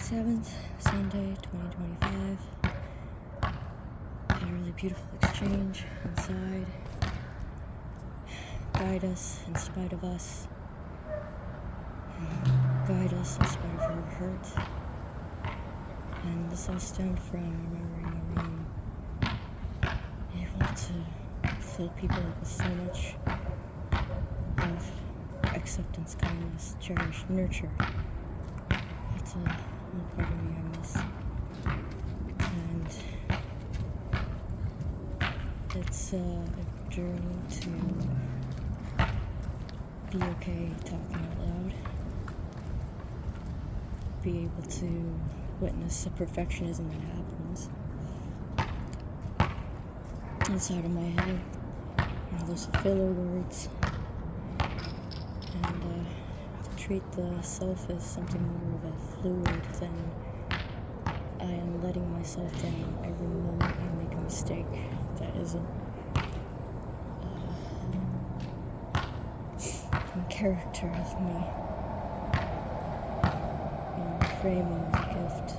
7th, Sunday, 2025. Had a really beautiful exchange inside. Guide us in spite of us. Guide us in spite of our hurt. And this all stemmed from remembering a room able to fill people with so much love, acceptance, kindness, cherish, nurture. That's a little part of me I miss. And it's a journey to be okay talking out loud. Be able to witness the perfectionism that happens inside of my head. Those filler words. And to treat the self as something more of a fluid than I am letting myself down every moment I make a mistake that isn't in character of me. Framing the gift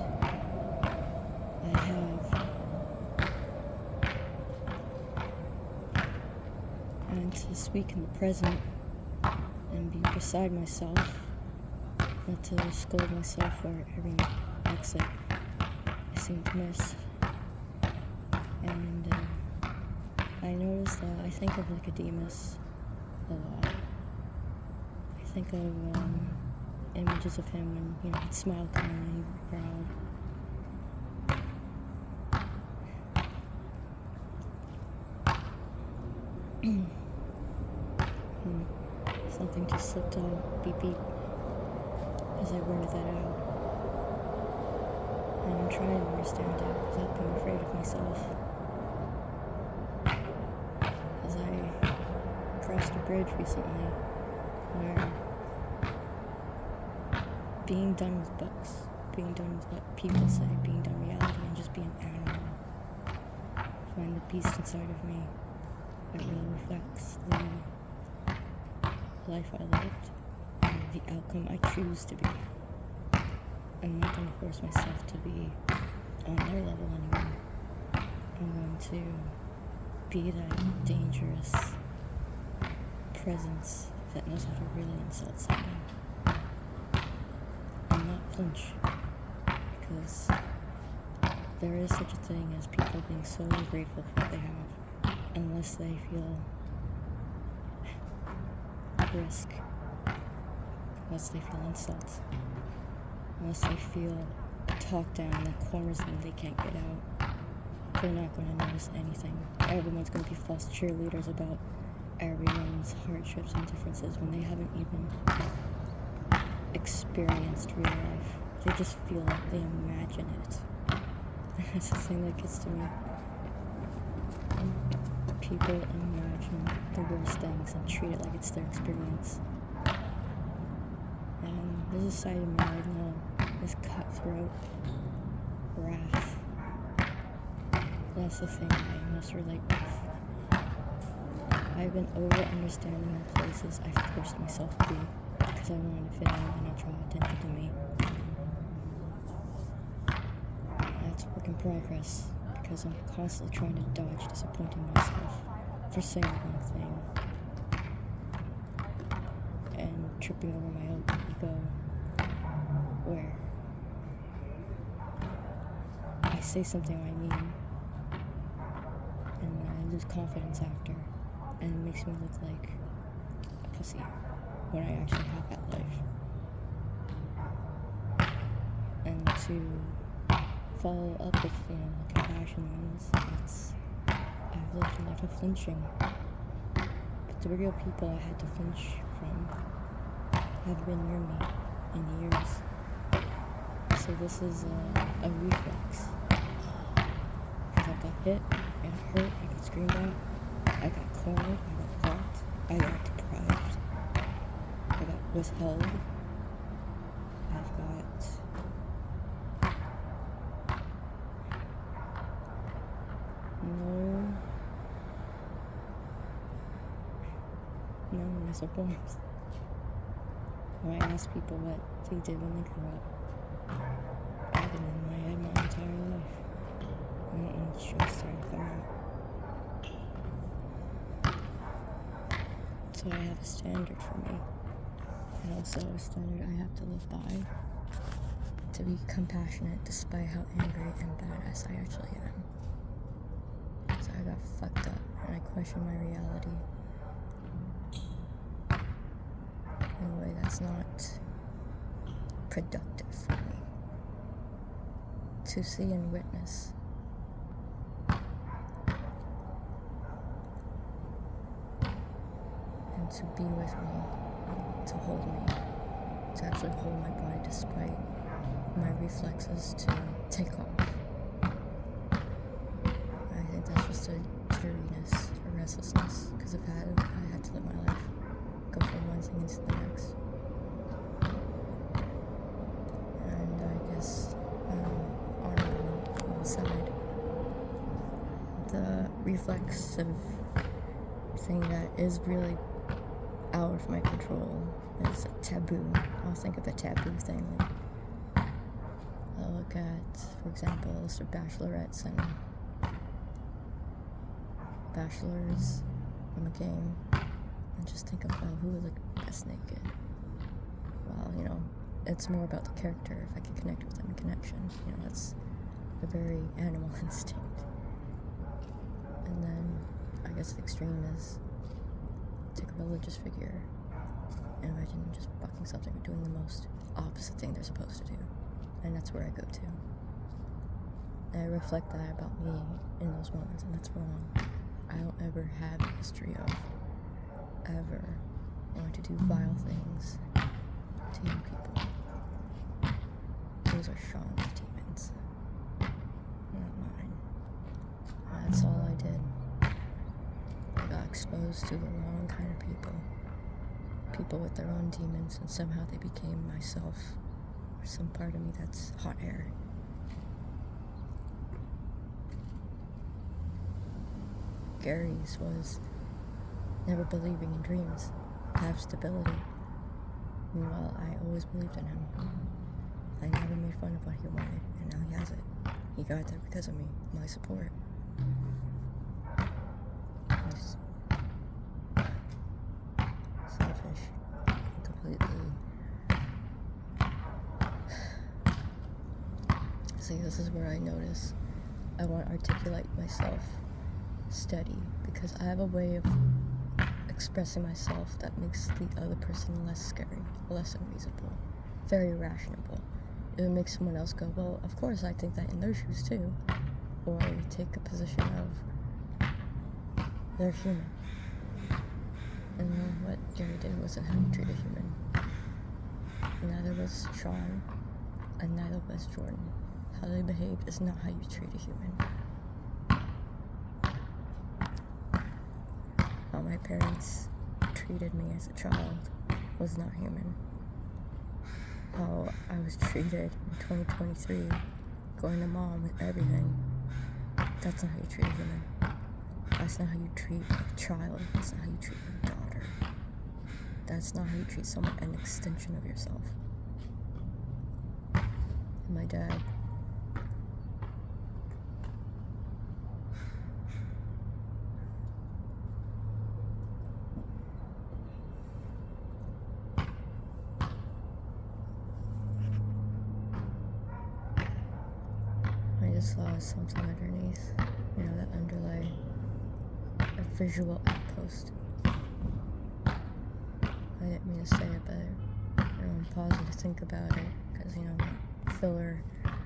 I have, and to speak in the present and be beside myself, not to scold myself for every exit I seem to miss. And I notice that I think of Nicodemus a lot. I think of images of him when, he'd smile kindly, he'd be proud. Something just slipped out, beep beep, as I worded that out. And I'm trying to understand it without being afraid of myself. As I crossed a bridge recently, where being done with books, being done with what people say, being done with reality, and just being an animal. Find the beast inside of me that really reflects the life I lived and the outcome I choose to be. I'm not going to force myself to be on their level anymore. I'm going to be that dangerous presence that knows how to really insult someone. And not flinch, because there is such a thing as people being so grateful for what they have, unless they feel risk, unless they feel insults, unless they feel a talk down that corners them they can't get out. They're not going to notice anything. Everyone's going to be false cheerleaders about everyone's hardships and differences when they haven't even experienced real life. They just feel like they imagine it. That's the thing that gets to me. People imagine the worst things and treat it like it's their experience. And there's a side of me I know, this cutthroat wrath. That's the thing I most relate with. I've been over-understanding in places I forced myself to be because I wanted to fit in and not draw attention to me. That's a work in progress because I'm constantly trying to dodge disappointing myself for saying the wrong thing and tripping over my own ego, where I say something I mean and I lose confidence after, and it makes me look like a pussy when I actually have that life. And to follow up with, the compassion lens, I've lived a life of flinching. But the real people I had to flinch from have been near me in years. So this is a reflex. Because I got hit, I got hurt, I got screamed at, I got cornered, I got blocked, I got deprived, I got withheld, I've got no warmth. When I ask people what they did when they grew up, it's just starting to come out. So I have a standard for me, and also a standard I have to live by, to be compassionate despite how angry and badass I actually am. So I got fucked up, and I question my reality in a way that's not productive for me to see and witness. And to be with me, to hold me, to actually hold my body despite my reflexes to take off. I think that's just a dreariness, a restlessness, because I had to live my life, go from one thing into the next. And I guess on the side, the reflexive thing that is really out of my control is a taboo. I'll think of a taboo thing. Like, I'll look at, for example, a list of bachelorettes and bachelors from a game, and just think of, who would look best naked? Well, it's more about the character. If I can connect with them in connection, that's a very animal instinct. And then I guess the extreme is take a religious figure and imagine just fucking something or doing the most opposite thing they're supposed to do. And that's where I go to. And I reflect that about me in those moments, and that's wrong. I don't ever have a history of ever wanting to do vile things to young people. Those are Sean's demons, not mine. That's all I did. I got exposed to the wrong kind of people. People with their own demons, and somehow they became myself, or some part of me that's hot air. Gary's was never believing in dreams, have stability. Meanwhile, I always believed in him. I never made fun of what he wanted, and now he has it. He got there because of me, my support. He's selfish, completely. See, this is where I notice I want to articulate myself steady, because I have a way of expressing myself that makes the other person less scary, less unreasonable, very rational. It would make someone else go, well, of course I think that in their shoes too. Or you take a position of, they're human. And what Gary did wasn't how you treat a human. Neither was Sean, and neither was Jordan. How they behaved is not how you treat a human. How my parents treated me as a child was not human. How I was treated in 2023, going to mom with everything, that's not how you treat a human. That's not how you treat a child. That's not how you treat your daughter. That's not how you treat someone, an extension of yourself. And my dad, I just saw something underneath, that underlay a visual outpost. I didn't mean to say it, but I'm pausing to think about it, because, that filler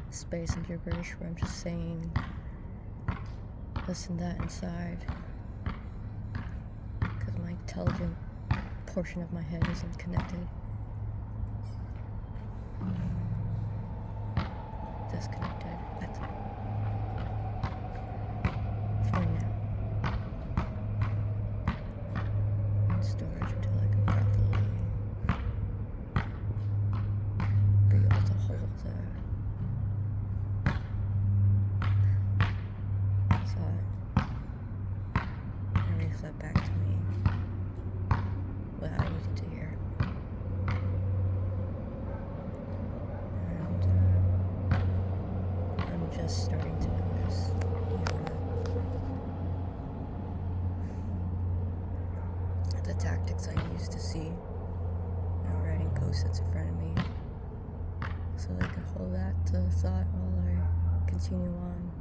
space and gibberish where I'm just saying this and that inside, because my intelligent portion of my head isn't connected. Disconnected. That's for now. In storage until I can properly be able to hold the thought and reflect back to me what I needed to hear. And I'm just starting to notice, the tactics I used to see, writing post-its in front of me so they could hold that to thought while I continue on.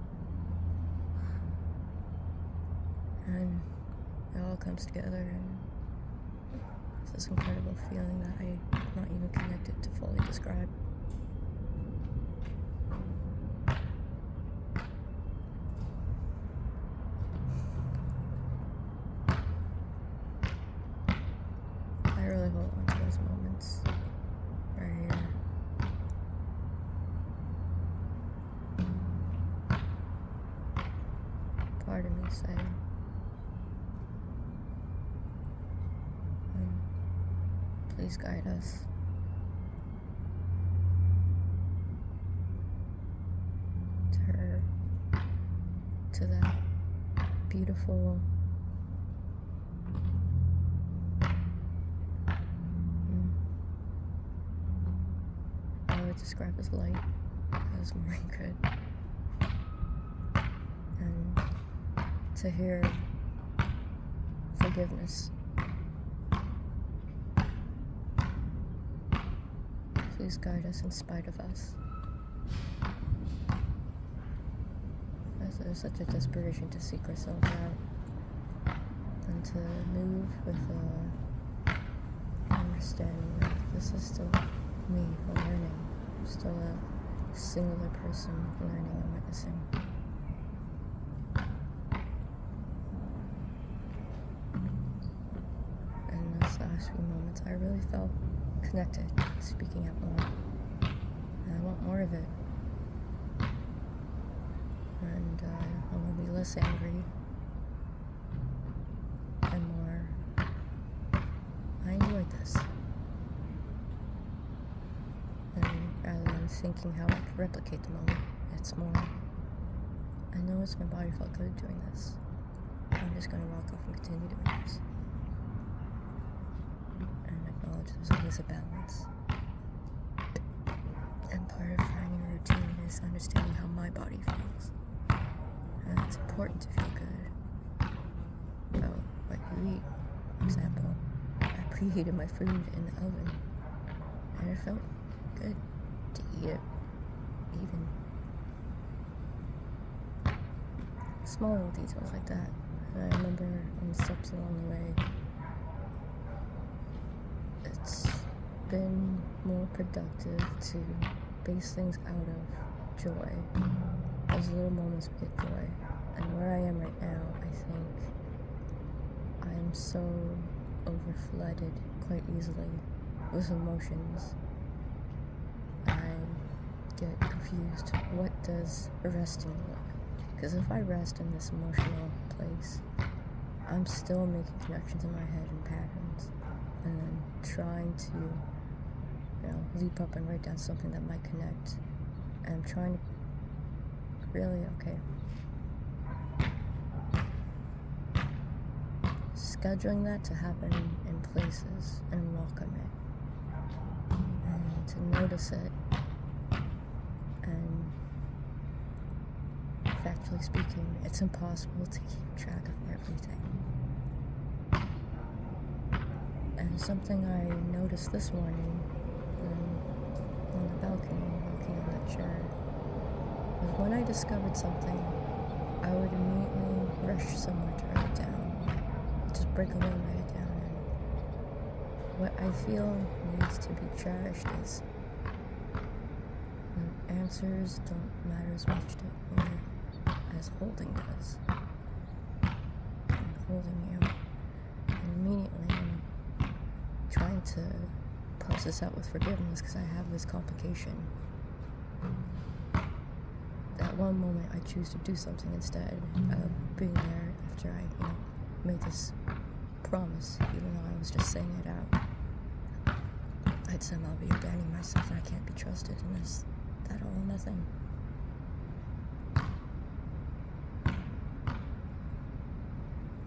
And it all comes together, and it's this incredible feeling that I'm not even connected to fully describe. I really hold on to those moments right here. Part of me say, please guide us. To that beautiful I would describe as light, as Maureen could. And to hear forgiveness. Please guide us in spite of us. There's such a desperation to seek ourselves out and to move with understanding that this is still me learning. I'm still a singular person learning and witnessing. In those last few moments, I really felt connected, speaking out more. And I want more of it. And I'm going to be less angry and more, I enjoyed this. And rather than thinking how I could replicate the moment, it's more, I noticed my body felt good doing this. I'm just going to walk off and continue doing this. And acknowledge there's always a balance. And part of finding a routine is understanding how my body feels. And it's important to feel good about what you eat. For example, I preheated my food in the oven, and it felt good to eat it, even. Small little details like that. And I remember on the steps along the way, it's been more productive to base things out of joy. Those little moments we get joy. And where I am right now, I think I am so overflooded quite easily with emotions. I get confused. What does resting look? Because if I rest in this emotional place, I'm still making connections in my head and patterns, and then trying to, leap up and write down something that might connect. And I'm trying to really, scheduling that to happen in places and welcome it. And to notice it. And factually speaking, it's impossible to keep track of everything. And something I noticed this morning on the balcony, looking on that chair, was when I discovered something, I would immediately rush somewhere to write it down, or just break away and write it down. And what I feel needs to be cherished is when answers don't matter as much to me as holding does. And holding you. And immediately I'm trying to process out with forgiveness because I have this complication. That one moment I choose to do something instead of being there after I, made this promise, even though I was just saying it out. I'd somehow be abandoning myself and I can't be trusted in this, that all or nothing.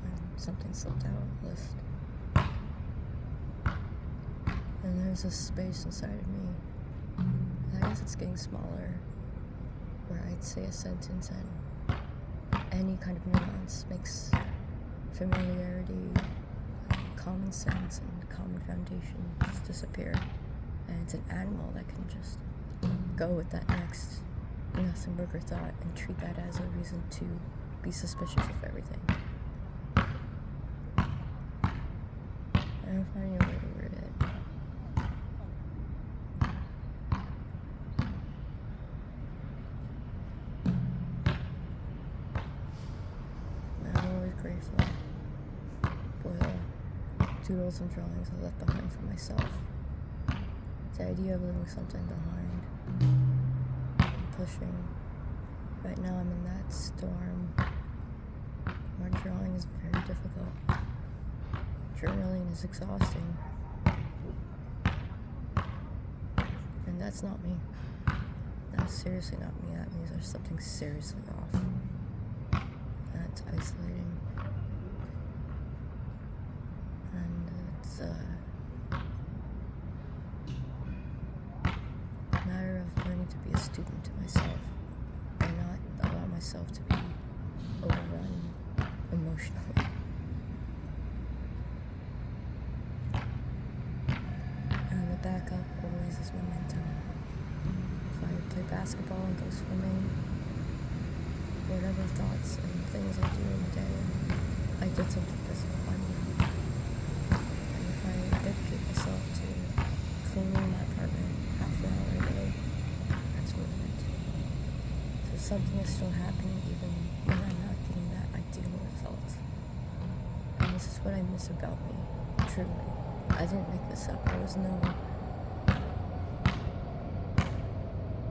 And something slipped out of the list. And there's a space inside of me. I guess it's getting smaller, where I'd say a sentence and any kind of nuance makes familiarity common sense and common foundation just disappear. And it's an animal that can just go with that next nothing burger thought and treat that as a reason to be suspicious of everything. I'm finding a way to word it. I'm always grateful for the doodles and drawings I left behind for myself. The idea of leaving something behind, pushing. Right now I'm in that storm where drawing is very difficult. Journaling is exhausting. And that's not me. That's seriously not me. That means there's something seriously off. And it's isolating. And it's a matter of learning to be a student to myself and not allow myself to be overrun emotionally. And the backup always is momentum. If I play basketball and go swimming, whatever thoughts and things I do in the day, I did something physical. I'm moving. And if I dedicate myself to cleaning my apartment half an hour a day, that's movement. So something is still happening even when I'm not getting that ideal result. And this is what I miss about me, truly. I didn't make this up. There was no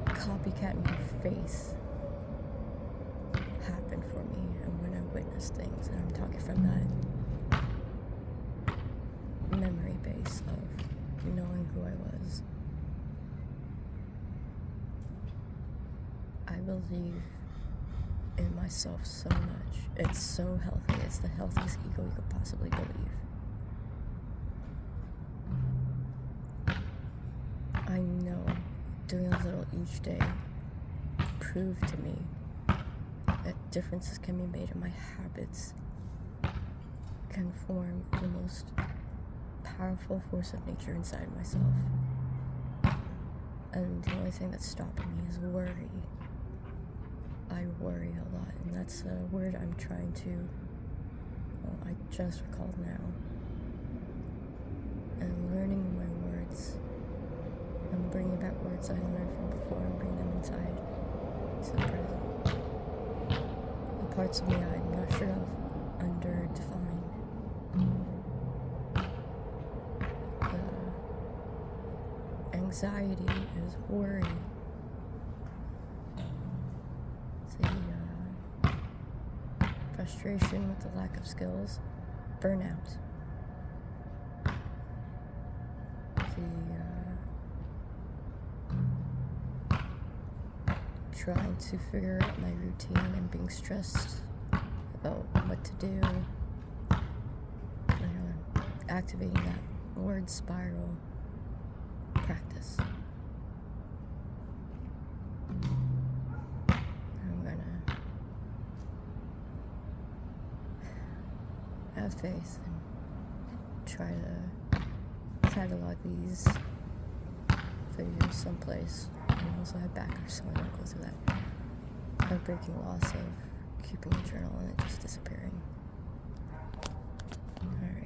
copycat in your face happened for me, and when I witnessed things, and I'm talking from that memory base of knowing who I was. I believe in myself so much. It's so healthy. It's the healthiest ego you could possibly believe. I know doing a little each day proved to me that differences can be made in my habits, can form the most powerful force of nature inside myself. And the only thing that's stopping me is worry. I worry a lot, and that's a word I'm trying to, I just recalled now. And learning my words, and bringing back words I learned from before and bring them inside to the present. The parts of me I'm not sure of, underdefined. Anxiety is worry. The frustration with the lack of skills, burnout. Trying to figure out my routine and being stressed about what to do. Activating that word spiral practice. I'm gonna have faith and try to catalog these videos someplace, and also have backers so I don't go through that heartbreaking loss of keeping a journal and it just disappearing. Alright.